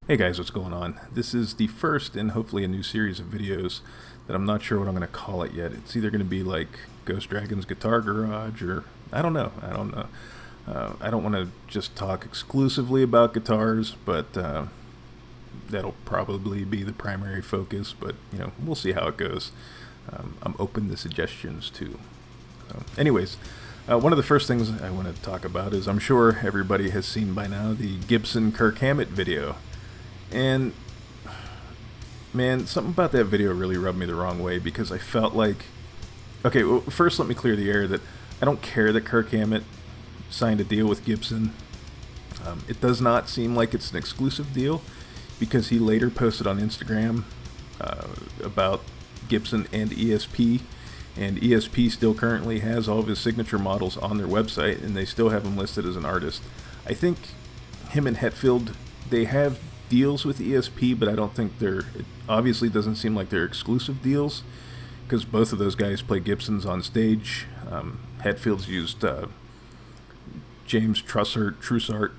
Hey guys, what's going on? This is the first in hopefully a new series of videos that I'm not sure what I'm going to call it yet. It's either going to be like GhostDragon's Guitar Garage or I don't know. I don't want to just talk exclusively about guitars, but that'll probably be the primary focus, but we'll see how it goes. I'm open to suggestions too. Anyways, one of the first things I want to talk about is I'm sure everybody has seen by now the Gibson Kirk Hammett video. And man, something about that video really rubbed me the wrong way because I felt like, okay, well, first let me clear the air that I don't care that Kirk Hammett signed a deal with Gibson. It does not seem like it's an exclusive deal because he later posted on Instagram about Gibson and ESP, and ESP still currently has all of his signature models on their website and they still have him listed as an artist. I think him and Hetfield, they have deals with ESP, but I don't think it obviously doesn't seem like they're exclusive deals because both of those guys play Gibsons on stage. Hetfield's used James Trussart,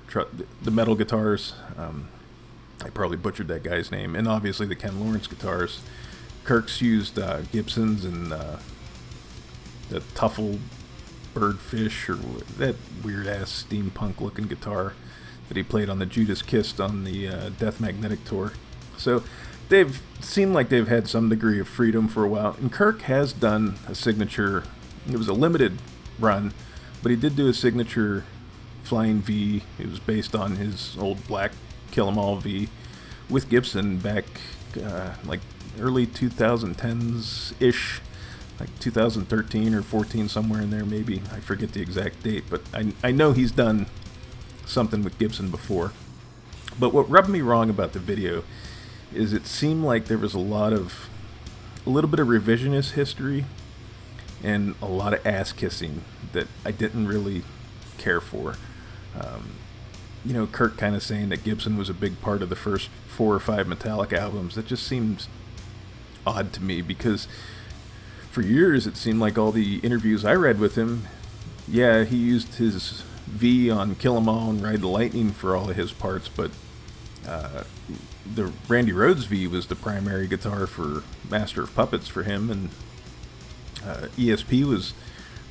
the metal guitars. I probably butchered that guy's name, and obviously the Ken Lawrence guitars. Kirk's used Gibsons and the Tuffle Birdfish, or that weird ass steampunk looking guitar that he played on the Judas Kiss on the Death Magnetic tour. So they've seemed like they've had some degree of freedom for a while. And Kirk has done a signature, it was a limited run, but he did do a signature Flying V. It was based on his old black Kill 'Em All V with Gibson back like early 2010s-ish, like 2013 or 14, somewhere in there maybe. I forget the exact date, but I know he's done something with Gibson before. But what rubbed me wrong about the video is it seemed like there was a little bit of revisionist history and a lot of ass kissing that I didn't really care for. Kirk kind of saying that Gibson was a big part of the first 4 or 5 Metallica albums. That just seems odd to me because for years it seemed like all the interviews I read with him, yeah, he used his V on Kill 'Em All and Ride the Lightning for all of his parts, but the Randy Rhoads V was the primary guitar for Master of Puppets for him, and ESP was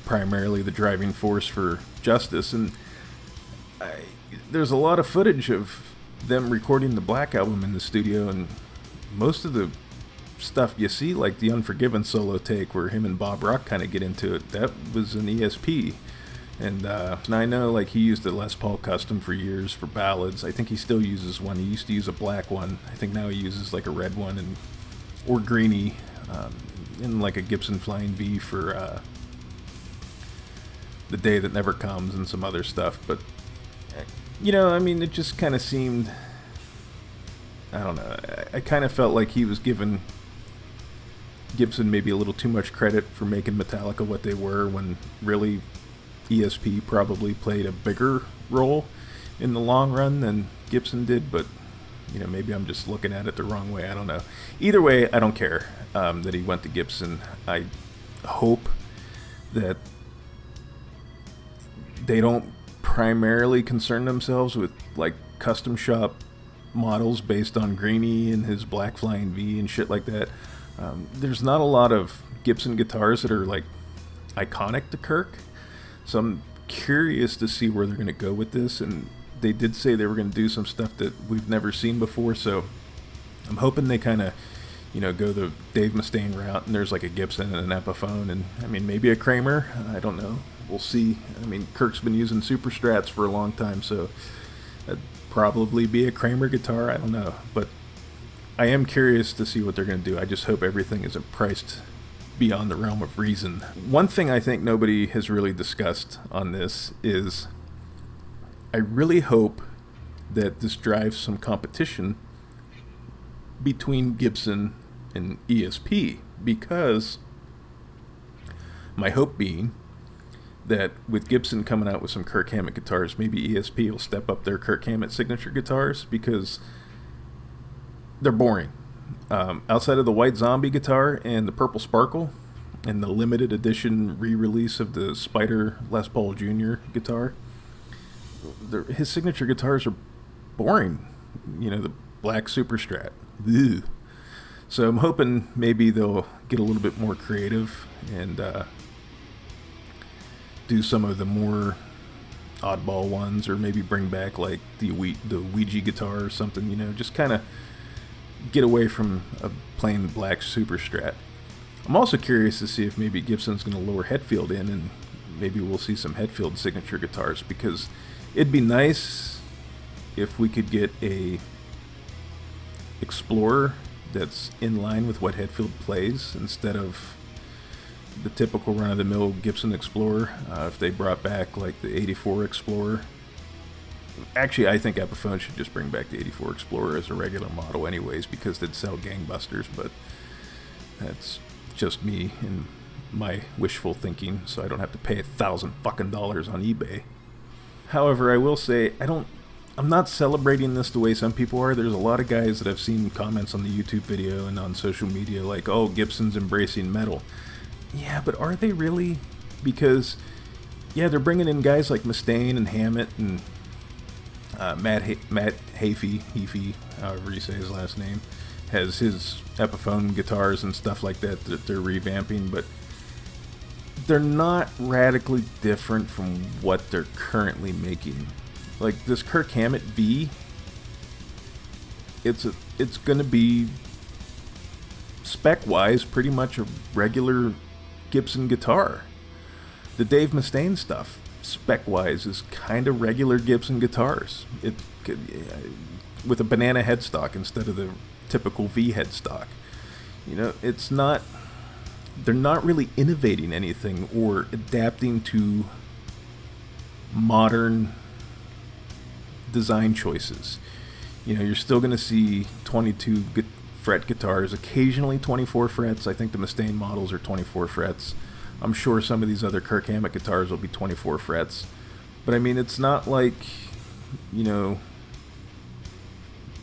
primarily the driving force for Justice. And there's a lot of footage of them recording the Black Album in the studio, and most of the stuff you see, like the Unforgiven solo take where him and Bob Rock kind of get into it, that was an ESP. And I know like he used a Les Paul Custom for years for ballads. I think he still uses one. He used to use a black one. I think now he uses like a red one or greeny, and like a Gibson Flying V for The Day That Never Comes and some other stuff. But it just kind of seemed, I don't know, I kind of felt like he was giving Gibson maybe a little too much credit for making Metallica what they were, when really ESP probably played a bigger role in the long run than Gibson did. But maybe I'm just looking at it the wrong way. I don't know. Either way, I don't care that he went to Gibson. I hope that they don't primarily concern themselves with like custom shop models based on Greenie and his Black Flying V and shit like that. There's not a lot of Gibson guitars that are like iconic to Kirk. So I'm curious to see where they're going to go with this, and they did say they were going to do some stuff that we've never seen before, so I'm hoping they kind of, go the Dave Mustaine route, and there's like a Gibson and an Epiphone, and maybe a Kramer, I don't know, we'll see. Kirk's been using Super Strats for a long time, so that'd probably be a Kramer guitar, I don't know, but I am curious to see what they're going to do. I just hope everything isn't priced beyond the realm of reason. One thing I think nobody has really discussed on this is I really hope that this drives some competition between Gibson and ESP, because my hope being that with Gibson coming out with some Kirk Hammett guitars, maybe ESP will step up their Kirk Hammett signature guitars, because they're boring. Outside of the White Zombie guitar and the Purple Sparkle and the limited edition re-release of the Spider Les Paul Jr. guitar, his signature guitars are boring. The black super strat. Ew. So I'm hoping maybe they'll get a little bit more creative and do some of the more oddball ones, or maybe bring back like the Ouija guitar or something, you know, just kind of get away from a plain black super strat. I'm also curious to see if maybe Gibson's going to lower Hetfield in, and maybe we'll see some Hetfield signature guitars, because it'd be nice if we could get a Explorer that's in line with what Hetfield plays, instead of the typical run-of-the-mill Gibson Explorer. If they brought back like the 84 Explorer. Actually, I think Epiphone should just bring back the 84 Explorer as a regular model anyways, because they'd sell gangbusters, but that's just me and my wishful thinking, so I don't have to pay $1,000 fucking on eBay. However, I will say, I'm not celebrating this the way some people are. There's a lot of guys that I've seen comments on the YouTube video and on social media like, oh, Gibson's embracing metal. Yeah, but are they really? Because, yeah, they're bringing in guys like Mustaine and Hammett and Matt Heafy, however you say his last name, has his Epiphone guitars and stuff like that they're revamping, but they're not radically different from what they're currently making. Like this Kirk Hammett V, it's going to be spec-wise pretty much a regular Gibson guitar. The Dave Mustaine stuff, spec-wise, is kind of regular Gibson guitars. With a banana headstock instead of the typical V headstock. You know, they're not really innovating anything or adapting to modern design choices. You know, you're still going to see 22 fret guitars, occasionally 24 frets. I think the Mustaine models are 24 frets. I'm sure some of these other Kirk Hammett guitars will be 24 frets. But I mean, it's not like, you know,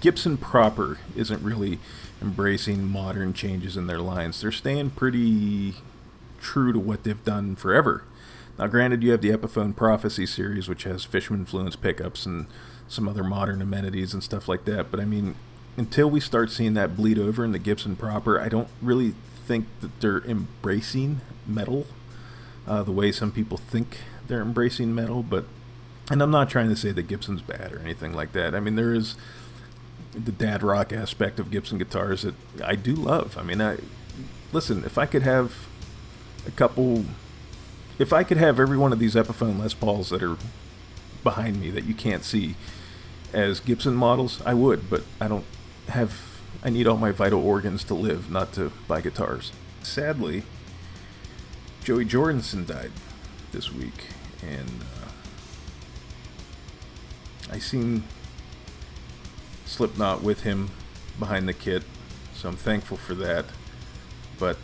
Gibson proper isn't really embracing modern changes in their lines. They're staying pretty true to what they've done forever. Now, granted, you have the Epiphone Prophecy series, which has Fishman influence pickups and some other modern amenities and stuff like that. But I mean, until we start seeing that bleed over in the Gibson proper, I don't really think that they're embracing metal the way some people think they're embracing metal. And I'm not trying to say that Gibson's bad or anything like that. I mean, there is the dad rock aspect of Gibson guitars that I do love. I mean, listen, if I could have every one of these Epiphone Les Pauls that are behind me that you can't see as Gibson models, I would, but I need all my vital organs to live, not to buy guitars. Sadly, Joey Jordison died this week, and I seen Slipknot with him behind the kit, so I'm thankful for that. But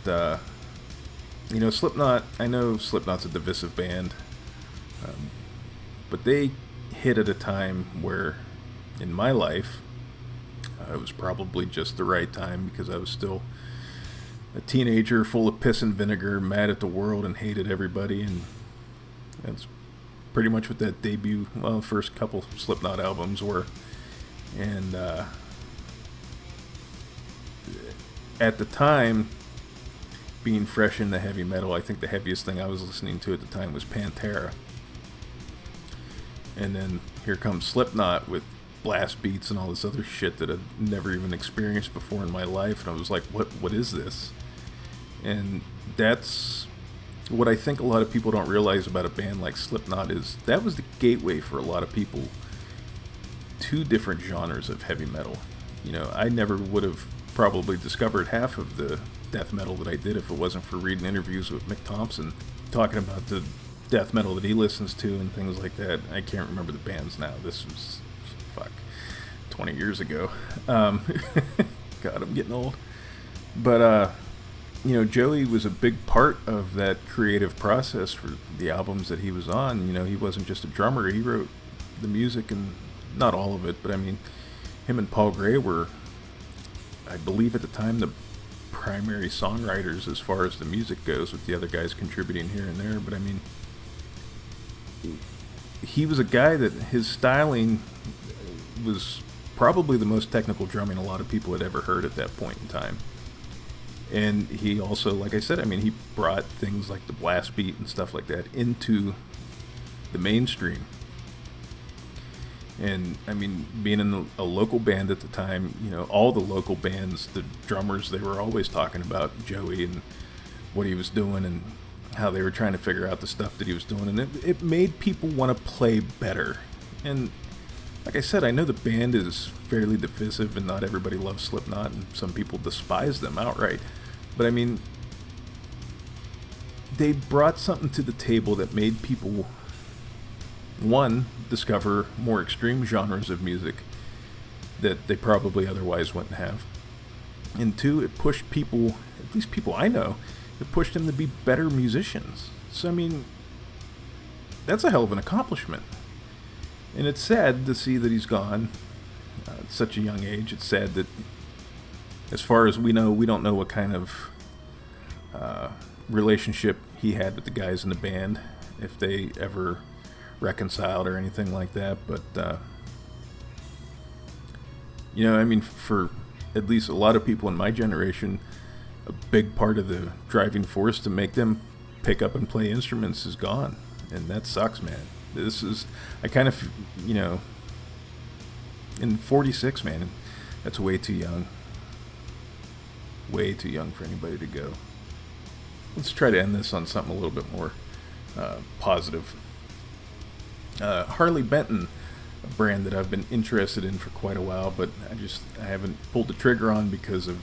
you know, Slipknot, I know Slipknot's a divisive band, but they hit at a time where in my life it was probably just the right time, because I was still a teenager full of piss and vinegar, mad at the world and hated everybody, and that's pretty much what that first couple Slipknot albums were. And at the time, being fresh into heavy metal, I think the heaviest thing I was listening to at the time was Pantera. And then here comes Slipknot with blast beats and all this other shit that I've never even experienced before in my life. And I was like, what is this? And that's what I think a lot of people don't realize about a band like Slipknot, is that was the gateway for a lot of people to different genres of heavy metal. You know, I never would have probably discovered half of the death metal that I did if it wasn't for reading interviews with Mick Thompson talking about the death metal that he listens to and things like that. I can't remember the bands now. This was 20 years ago. God, I'm getting old. But you know, Joey was a big part of that creative process for the albums that he was on. You know, he wasn't just a drummer. He wrote the music, and not all of it, but I mean, him and Paul Gray were, I believe at the time, the primary songwriters as far as the music goes, with the other guys contributing here and there. But I mean, he was a guy that his styling was probably the most technical drumming a lot of people had ever heard at that point in time. And he also, like I said, I mean, he brought things like the blast beat and stuff like that into the mainstream. And, I mean, being in a local band at the time, you know, all the local bands, the drummers, they were always talking about Joey and what he was doing and how they were trying to figure out the stuff that he was doing. And it made people want to play better. And like I said, I know the band is fairly divisive and not everybody loves Slipknot and some people despise them outright. But I mean, they brought something to the table that made people, one, discover more extreme genres of music that they probably otherwise wouldn't have. And two, it pushed people, at least people I know, it pushed them to be better musicians. So I mean, that's a hell of an accomplishment. And it's sad to see that he's gone at such a young age. It's sad that, as far as we know, we don't know what kind of relationship he had with the guys in the band, if they ever reconciled or anything like that. But, you know, I mean, for at least a lot of people in my generation, a big part of the driving force to make them pick up and play instruments is gone. And that sucks, man. This is, I kind of, you know, in 46, man, that's way too young. Way too young for anybody to go. Let's try to end this on something a little bit more positive. Harley Benton, a brand that I've been interested in for quite a while, but I haven't pulled the trigger on because of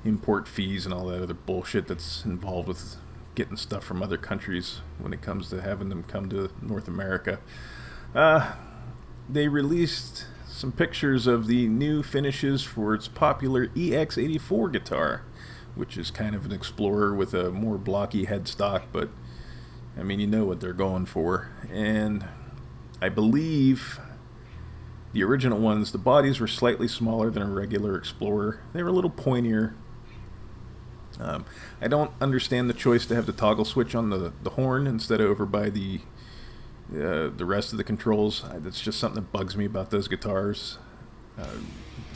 import fees and all that other bullshit that's involved with getting stuff from other countries when it comes to having them come to North America. They released some pictures of the new finishes for its popular EX84 guitar, which is kind of an Explorer with a more blocky headstock, but I mean, you know what they're going for. And I believe the original ones, the bodies were slightly smaller than a regular Explorer. They were a little pointier. I don't understand the choice to have the toggle switch on the horn instead of over by the rest of the controls. That's just something that bugs me about those guitars.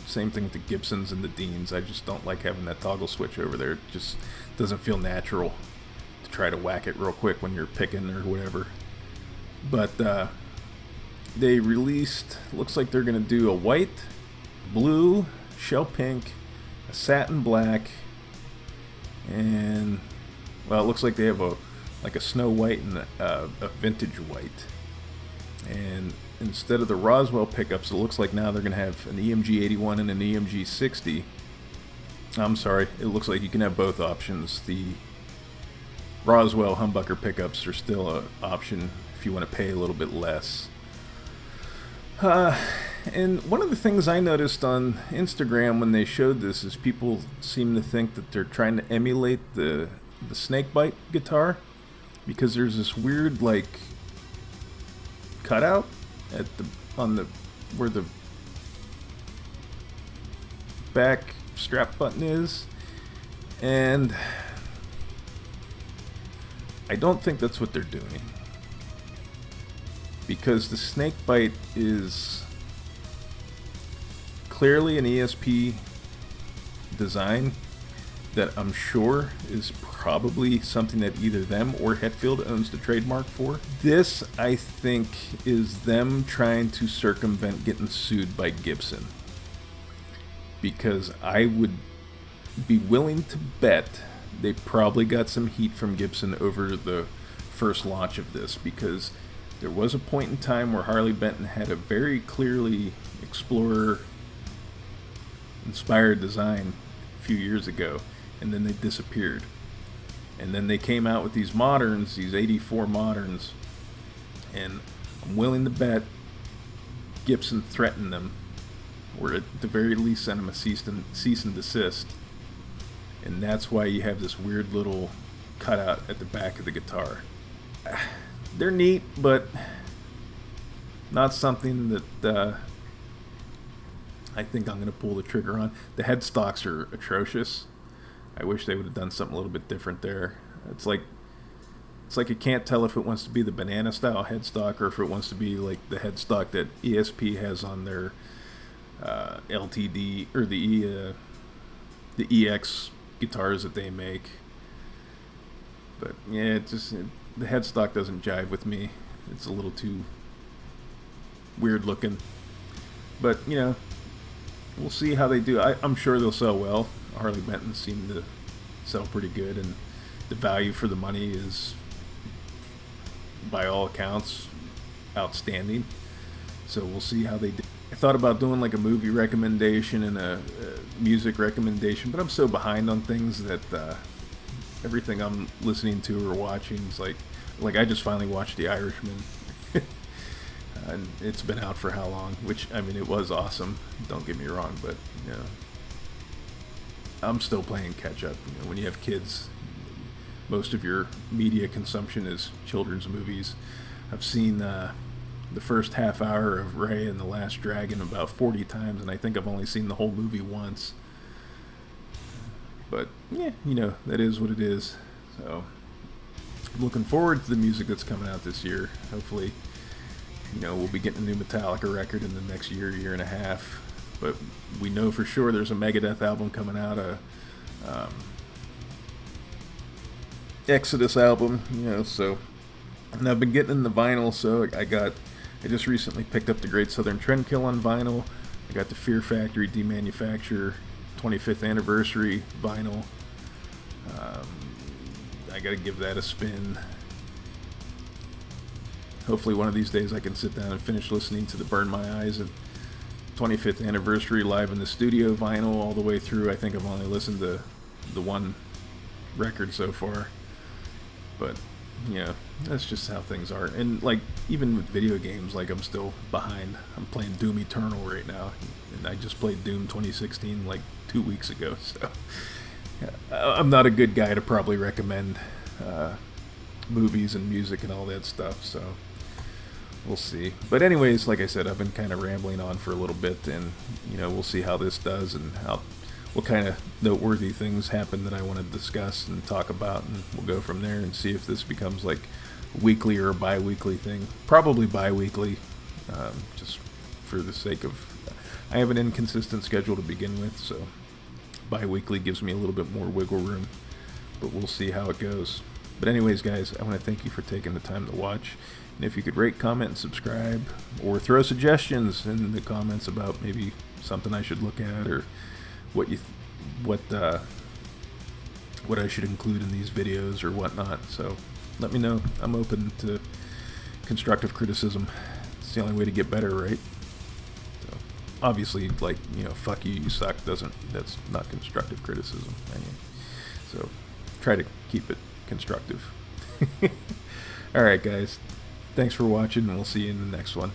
Same thing with the Gibsons and the Deans. I just don't like having that toggle switch over there. It just doesn't feel natural to try to whack it real quick when you're picking or whatever. But they released, looks like they're going to do a white, blue, shell pink, a satin black, and, well, it looks like they have a snow white and a vintage white. And instead of the Roswell pickups, it looks like now they're going to have an EMG 81 and an EMG 60. I'm sorry, it looks like you can have both options. The Roswell humbucker pickups are still an option if you want to pay a little bit less. And one of the things I noticed on Instagram when they showed this is people seem to think that they're trying to emulate the snakebite guitar, because there's this weird like cutout at where the back strap button is, and I don't think that's what they're doing, because the snakebite is clearly an ESP design that I'm sure is probably something that either them or Hetfield owns the trademark for. This, I think, is them trying to circumvent getting sued by Gibson, because I would be willing to bet they probably got some heat from Gibson over the first launch of this, because there was a point in time where Harley Benton had a very clearly Explorer inspired design a few years ago, and then they disappeared. And then they came out with these moderns, these 84 moderns, and I'm willing to bet Gibson threatened them, or at the very least sent them a cease and desist. And that's why you have this weird little cutout at the back of the guitar. They're neat, but not something that I think I'm going to pull the trigger on. The headstocks are atrocious. I wish they would have done something a little bit different there. It's like it can't tell if it wants to be the banana style headstock or if it wants to be like the headstock that ESP has on their LTD or the EX guitars that they make. But yeah, the headstock doesn't jive with me. It's a little too weird looking. But you know, we'll see how they do. I'm sure they'll sell well. Harley Benton seem to sell pretty good, and the value for the money is, by all accounts, outstanding. So we'll see how they do. I thought about doing like a movie recommendation and a music recommendation, but I'm so behind on things that everything I'm listening to or watching is like I just finally watched The Irishman. And it's been out for how long? Which, I mean, it was awesome. Don't get me wrong, but you know, I'm still playing catch up. You know, when you have kids, most of your media consumption is children's movies. I've seen the first half hour of Ray and the Last Dragon about 40 times, and I think I've only seen the whole movie once. But yeah, you know, that is what it is. So I'm looking forward to the music that's coming out this year. Hopefully, you know, we'll be getting a new Metallica record in the next year and a half. But we know for sure there's a Megadeth album coming out, Exodus album, you know, so. And I've been getting in the vinyl, so I just recently picked up the Great Southern Trendkill on vinyl. I got the Fear Factory Demanufacture 25th anniversary vinyl. I gotta give that a spin. Hopefully one of these days I can sit down and finish listening to the Burn My Eyes and 25th anniversary live in the studio vinyl all the way through. I think I've only listened to the one record so far. But, you know, that's just how things are. And, like, even with video games, like, I'm still behind. I'm playing Doom Eternal right now. And I just played Doom 2016, like, 2 weeks ago. So, I'm not a good guy to probably recommend movies and music and all that stuff. So, we'll see. But anyways, like I said, I've been kind of rambling on for a little bit. And, you know, we'll see how this does and what kind of noteworthy things happen that I want to discuss and talk about, and we'll go from there and see if this becomes like a weekly or a bi-weekly thing. Probably bi-weekly, just for the sake of, I have an inconsistent schedule to begin with, so bi-weekly gives me a little bit more wiggle room, but we'll see how it goes. But anyways, guys, I want to thank you for taking the time to watch, and if you could rate, comment, and subscribe, or throw suggestions in the comments about maybe something I should look at, or what I should include in these videos or whatnot. So let me know. I'm open to constructive criticism. It's the only way to get better, right? So obviously, like, you know, fuck you, you suck, that's not constructive criticism. So try to keep it constructive. Alright guys, thanks for watching, and we'll see you in the next one.